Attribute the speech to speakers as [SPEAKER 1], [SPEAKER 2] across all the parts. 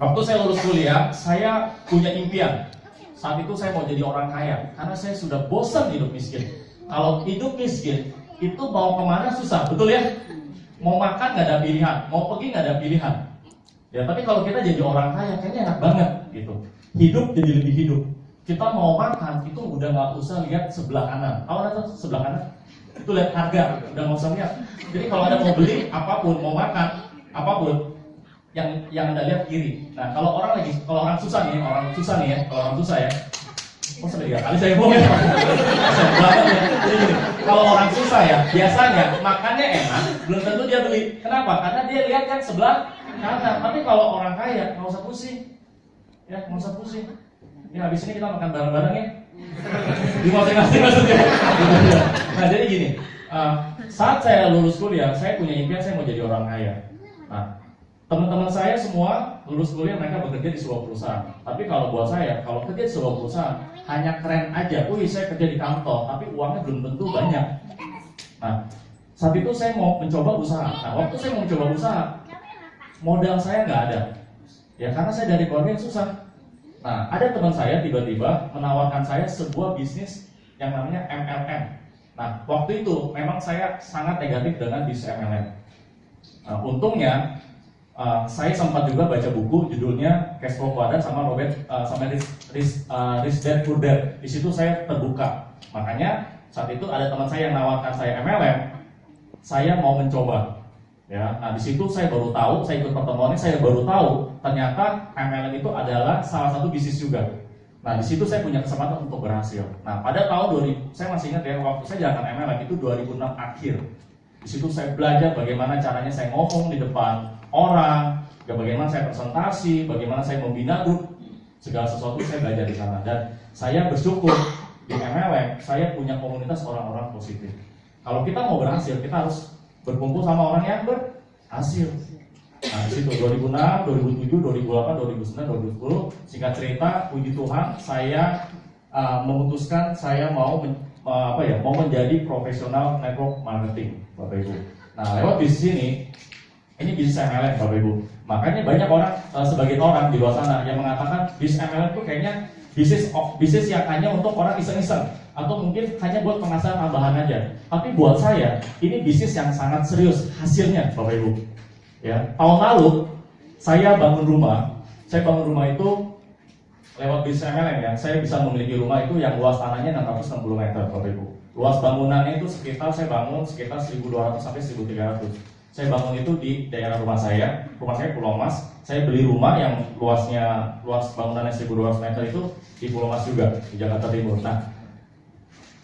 [SPEAKER 1] Waktu saya lulus kuliah, saya punya impian. Saat itu saya mau jadi orang kaya, karena saya sudah bosan hidup miskin. Kalau hidup miskin, itu mau kemana susah, betul ya? Mau makan nggak ada pilihan, mau pergi nggak ada pilihan. Ya, tapi kalau kita jadi orang kaya, kayaknya enak banget gitu. Hidup jadi lebih hidup. Kita mau makan, itu udah nggak usah lihat sebelah kanan. Tahu nggak tuh sebelah kanan? Itu lihat harga, udah nggak usah lihat. Jadi kalau ada mau beli apapun, mau makan apapun, yang Anda lihat kiri. Nah, kalau orang susah nih, kalau orang susah ya. Oh, sampai 3 kali saya ngomong ya. Kalau orang susah ya, biasanya makannya enak, belum tentu dia beli. Kenapa? Karena dia lihat kan sebelah kanan. Tapi kalau orang kaya, nggak usah pusing. Ya, nggak usah pusing. Ya, habis ini kita makan bareng-bareng ya. Di masing-masing maksudnya. Nah, jadi gini. Saat saya lulus kuliah, saya punya impian saya mau jadi orang kaya. Nah, teman-teman saya semua lulus kuliah mereka bekerja di sebuah perusahaan. Tapi kalau buat saya, kalau kerja di sebuah perusahaan hanya keren aja. Wih, saya kerja di kantor, tapi uangnya belum tentu banyak. Nah, saat itu saya mau mencoba usaha. Nah, waktu saya mau mencoba usaha, modal saya nggak ada. Ya, karena saya dari keluarga yang susah. Nah, ada teman saya tiba-tiba menawarkan saya sebuah bisnis yang namanya MLM. Nah, waktu itu memang saya sangat negatif dengan bisnis MLM. Nah, untungnya saya sempat juga baca buku judulnya Cash Flow Quadrant sama Rich Dad Poor Dad. Di situ saya terbuka. Makanya saat itu ada teman saya yang nawarkan saya MLM, saya mau mencoba. Ya, nah di situ saya baru tahu, saya ikut pertemuannya, saya baru tahu ternyata MLM itu adalah salah satu bisnis juga. Nah di situ saya punya kesempatan untuk berhasil. Nah pada tahun 2000, saya masih ingat ya, waktu saya jalankan MLM itu 2006 akhir. Di situ saya belajar bagaimana caranya saya ngomong di depan orang, bagaimana saya presentasi, bagaimana saya membina grup, segala sesuatu saya belajar di sana. Dan saya bersyukur di MLM saya punya komunitas orang-orang positif. Kalau kita mau berhasil, kita harus berkumpul sama orang yang berhasil. Nah di situ 2006, 2007, 2008, 2009, 2010, singkat cerita, puji Tuhan, saya memutuskan saya mau menjadi profesional network marketing, Bapak Ibu. Nah lewat bisnis ini bisnis MLM, Bapak Ibu. Makanya banyak orang, sebagian orang di luar sana yang mengatakan bisnis MLM itu kayaknya bisnis yang hanya untuk orang iseng-iseng, atau mungkin hanya buat penghasilan tambahan aja. Tapi buat saya, ini bisnis yang sangat serius hasilnya, Bapak Ibu. Ya, tahun lalu saya bangun rumah. Saya bangun rumah itu lewat bisnis MLM ya. Saya bisa memiliki rumah itu yang luas tanahnya 660 meter, Bapak Ibu. Luas bangunannya itu saya bangun sekitar 1.200 sampai 1.300. Saya bangun itu di daerah rumah saya Pulau Mas. Saya beli rumah yang luas bangunannya 1.200 meter itu di Pulau Mas juga, di Jakarta Timur. Nah,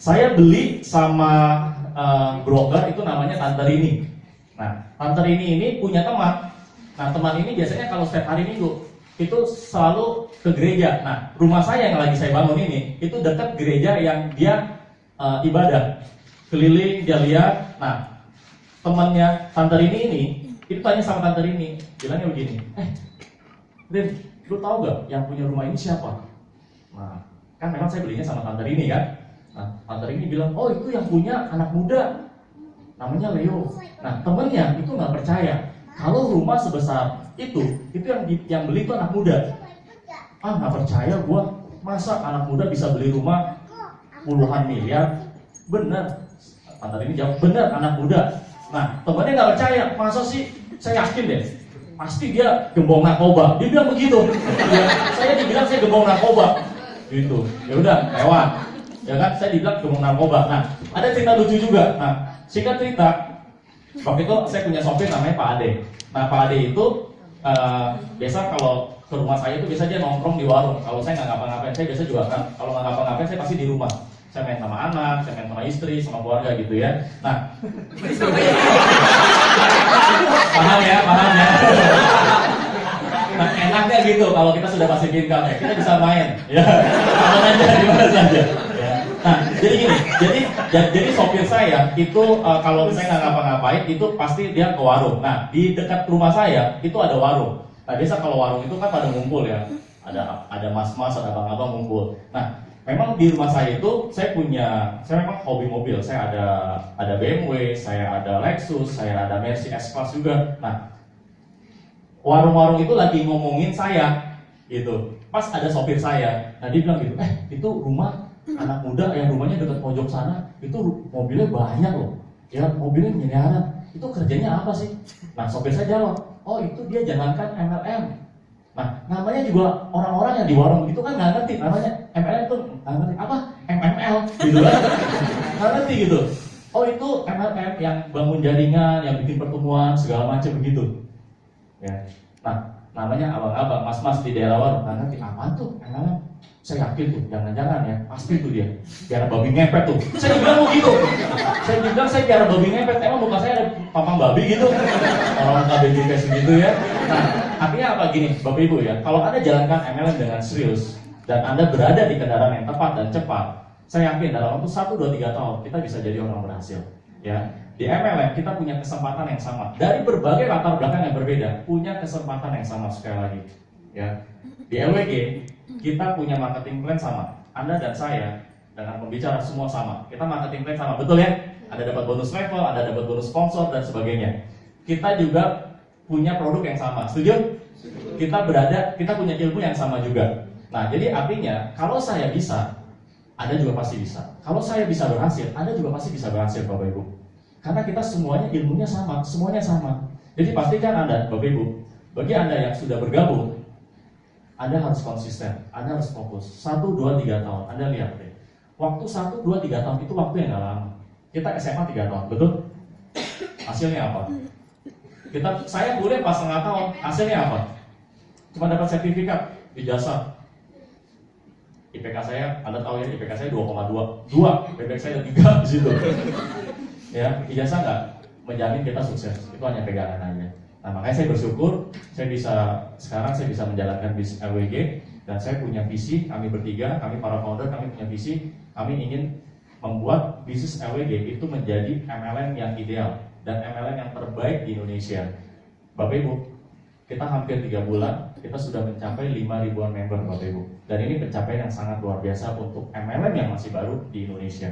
[SPEAKER 1] saya beli sama broker itu namanya Tante Rini. Nah, Tante Rini ini punya teman. Nah, teman ini biasanya kalau setiap hari Minggu itu selalu ke gereja. Nah, rumah saya yang lagi saya bangun ini itu dekat gereja yang dia ibadah. Keliling dia lihat. Nah, temannya Tante Rini ini itu tanya sama Tante Rini, bilangnya begini, Rin, lu tahu gak yang punya rumah ini siapa? Nah, kan memang saya belinya sama Tante Rini kan. Nah, Tante Rini bilang, oh itu yang punya anak muda, namanya Leo. Nah, temennya itu nggak percaya kalau rumah sebesar itu yang beli itu anak muda. Ah, nggak percaya gua, masa anak muda bisa beli rumah puluhan miliar? Bener, Tante Rini jawab, bener anak muda. Nah, temennya nggak percaya, masa sih? Saya yakin deh, pasti dia gembong narkoba. Dia bilang begitu. Ya, saya dibilang saya gembong narkoba, gitu. Ya udah, lewat. Ya kan, saya dibilang gembong narkoba. Nah, ada cerita lucu juga. Nah, singkat cerita, waktu itu saya punya sopir namanya Pak Ade. Nah, Pak Ade itu biasa kalau ke rumah saya itu biasa dia nongkrong di warung. Kalau saya nggak ngapa-ngapain, saya biasa juga kan. Kalau nggak ngapa-ngapain, saya pasti di rumah. Saya main sama anak, saya main sama istri, sama keluarga gitu ya. Nah, paham ya. Nah, enaknya gitu kalau kita sudah pasif income ya, kita bisa main, ya, mana aja, di mana saja. Ya. Nah, jadi gini, jadi sopir saya itu kalau saya nggak ngapa-ngapain itu pasti dia ke warung. Nah, di dekat rumah saya itu ada warung. Nah, biasa kalau warung itu kan pada ngumpul ya, ada mas-mas, ada abang-abang ngumpul. Nah, memang di rumah saya itu saya memang hobi mobil. Saya ada BMW, saya ada Lexus, saya ada Mercy S-Class juga. Nah, warung-warung itu lagi ngomongin saya, gitu. Pas ada sopir saya, nah dia bilang gitu, itu rumah anak muda yang rumahnya dekat pojok sana, itu mobilnya banyak loh, ya mobilnya miliaran, itu kerjanya apa sih? Nah sopir saya jawab, oh itu dia jalankan MLM. Nah namanya juga orang-orang yang di warung itu kan nggak ngerti, namanya MLM itu nggak ngerti, apa? MML gitu kan, nggak ngerti gitu. Oh itu MLM yang bangun jaringan, yang bikin pertemuan segala macam begitu. Ya. Nah namanya abang-abang, mas-mas di daerah warung, nggak ngerti apaan tuh MLM. Saya yakin tuh, jangan-jangan ya, pasti tuh dia biar babi ngepet tuh. Saya bilang begitu. Saya bilang saya biar babi ngepet, emang muka saya ada pampang babi gitu. Orang KBG kayak segitu ya. Nah, artinya apa gini, Bapak Ibu ya, kalau Anda jalankan MLM dengan serius dan Anda berada di kendaraan yang tepat dan cepat, saya yakin dalam waktu 1, 2, 3 tahun kita bisa jadi orang berhasil. Ya, di MLM kita punya kesempatan yang sama dari berbagai latar belakang yang berbeda, punya kesempatan yang sama sekali lagi. Ya, di LWG kita punya marketing plan sama. Anda dan saya dengan pembicara semua sama. Kita marketing plan sama, betul ya? Ada dapat bonus level, ada dapat bonus sponsor dan sebagainya. Kita juga punya produk yang sama, setuju? Kita punya ilmu yang sama juga. Nah, jadi artinya kalau saya bisa, Anda juga pasti bisa. Kalau saya bisa berhasil, Anda juga pasti bisa berhasil, Bapak Ibu. Karena kita semuanya ilmunya sama, semuanya sama. Jadi pastikan Anda, Bapak Ibu, bagi Anda yang sudah bergabung, Anda harus konsisten, Anda harus fokus. 1, 2, 3 tahun, Anda lihat deh. Waktu 1, 2, 3 tahun itu waktu yang gak lama. Kita SMA 3 tahun, betul? Hasilnya apa? Saya kuliah pas setengah tahun, hasilnya apa? Cuma dapat sertifikat, ijazah. IPK saya, Anda tahu ya, IPK saya 2,2, BPK saya 3 di situ. Ya, ijazah nggak menjamin kita sukses, itu hanya pegangan aja. Nah, makanya saya bersyukur sekarang saya bisa menjalankan bisnis LWG dan saya punya visi, kami bertiga, kami para founder, kami punya visi, kami ingin membuat bisnis LWG itu menjadi MLM yang ideal dan MLM yang terbaik di Indonesia. Bapak Ibu, kita hampir 3 bulan, kita sudah mencapai 5.000-an member Bapak Ibu. Dan ini pencapaian yang sangat luar biasa untuk MLM yang masih baru di Indonesia.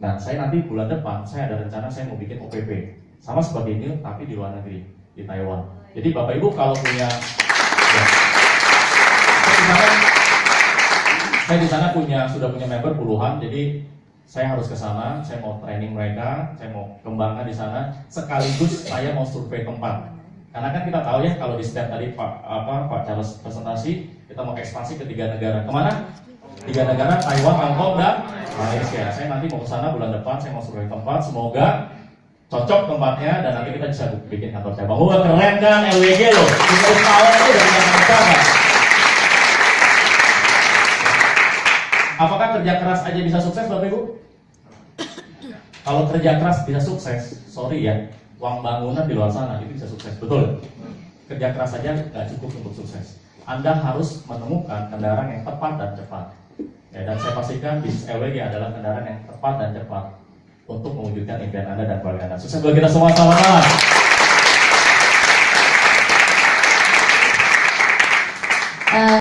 [SPEAKER 1] Nah, saya nanti bulan depan, saya ada rencana saya mau bikin OPP. Sama seperti ini, tapi di luar negeri, di Taiwan. Jadi Bapak Ibu kalau punya, ya, saya di sana sudah punya member puluhan, jadi saya harus ke sana, saya mau training mereka, saya mau kembangkan di sana, sekaligus saya mau survei tempat. Karena kan kita tahu ya kalau di setiap tadi Pak Charles presentasi, kita mau ekspansi ke 3 negara. Kemana? 3 negara, Taiwan, Hongkong, dan Malaysia. Saya nanti mau ke sana bulan depan, saya mau survei tempat, semoga cocok tempatnya dan nanti kita bisa bikin kantor cabang. Wah, keren kan LWG loh. Kita tahu itu dari mana. Apakah kerja keras aja bisa sukses, Bapak Ibu? Kalau kerja keras bisa sukses, sorry ya, uang bangunan di luar sana itu bisa sukses, betul? Kerja keras saja nggak cukup untuk sukses. Anda harus menemukan kendaraan yang tepat dan cepat. Ya, dan saya pastikan bisnis LWG adalah kendaraan yang tepat dan cepat untuk mewujudkan impian Anda dan keluarga Anda. Sukses buat kita semua, sama-sama.